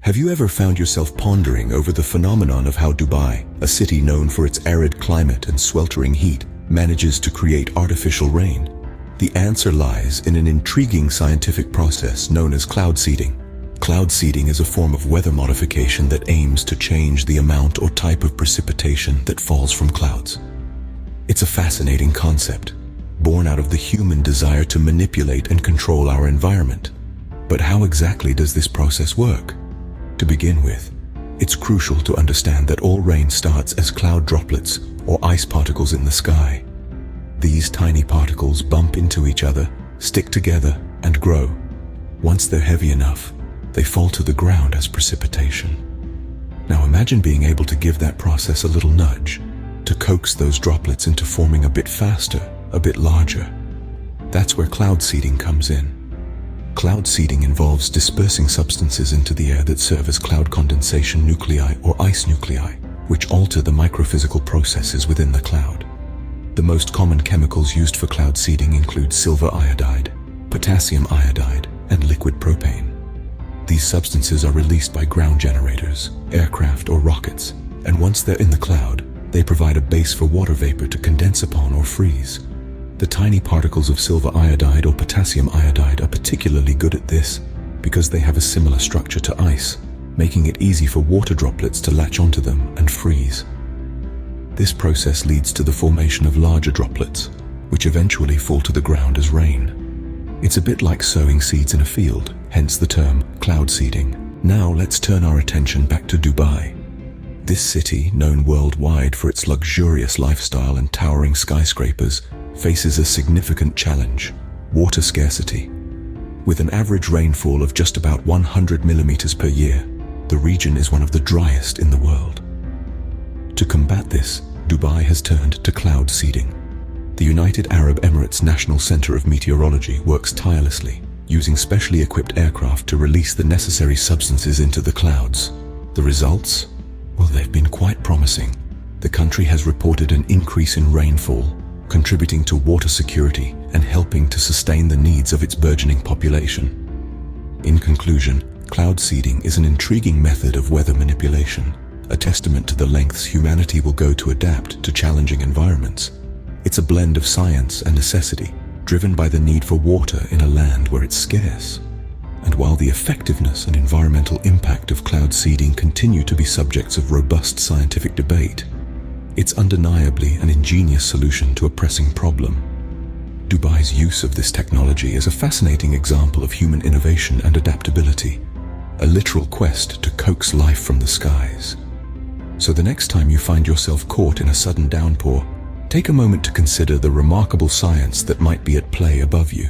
Have you ever found yourself pondering over the phenomenon of how Dubai, a city known for its arid climate and sweltering heat, manages to create artificial rain? The answer lies in an intriguing scientific process known as cloud seeding. Cloud seeding is a form of weather modification that aims to change the amount or type of precipitation that falls from clouds. It's a fascinating concept, born out of the human desire to manipulate and control our environment. But how exactly does this process work? To begin with, it's crucial to understand that all rain starts as cloud droplets or ice particles in the sky. These tiny particles bump into each other, stick together, and grow. Once they're heavy enough, they fall to the ground as precipitation. Now imagine being able to give that process a little nudge, to coax those droplets into forming a bit faster, a bit larger. That's where cloud seeding comes in. Cloud seeding involves dispersing substances into the air that serve as cloud condensation nuclei or ice nuclei, which alter the microphysical processes within the cloud. The most common chemicals used for cloud seeding include silver iodide, potassium iodide, and liquid propane. These substances are released by ground generators, aircraft, or rockets, and once they're in the cloud, they provide a base for water vapor to condense upon or freeze. The tiny particles of silver iodide or potassium iodide are particularly good at this because they have a similar structure to ice, making it easy for water droplets to latch onto them and freeze. This process leads to the formation of larger droplets, which eventually fall to the ground as rain. It's a bit like sowing seeds in a field, hence the term cloud seeding. Now let's turn our attention back to Dubai. This city, known worldwide for its luxurious lifestyle and towering skyscrapers, faces a significant challenge: water scarcity. With an average rainfall of just about 100 millimeters per year, the region is one of the driest in the world. To combat this, Dubai has turned to cloud seeding. The United Arab Emirates National Center of Meteorology works tirelessly, using specially equipped aircraft to release the necessary substances into the clouds. The results? Well, they've been quite promising. The country has reported an increase in rainfall, contributing to water security and helping to sustain the needs of its burgeoning population. In conclusion, cloud seeding is an intriguing method of weather manipulation, a testament to the lengths humanity will go to adapt to challenging environments. It's a blend of science and necessity, driven by the need for water in a land where it's scarce. And while the effectiveness and environmental impact of cloud seeding continue to be subjects of robust scientific debate, it's undeniably an ingenious solution to a pressing problem. Dubai's use of this technology is a fascinating example of human innovation and adaptability, a literal quest to coax life from the skies. So the next time you find yourself caught in a sudden downpour, take a moment to consider the remarkable science that might be at play above you.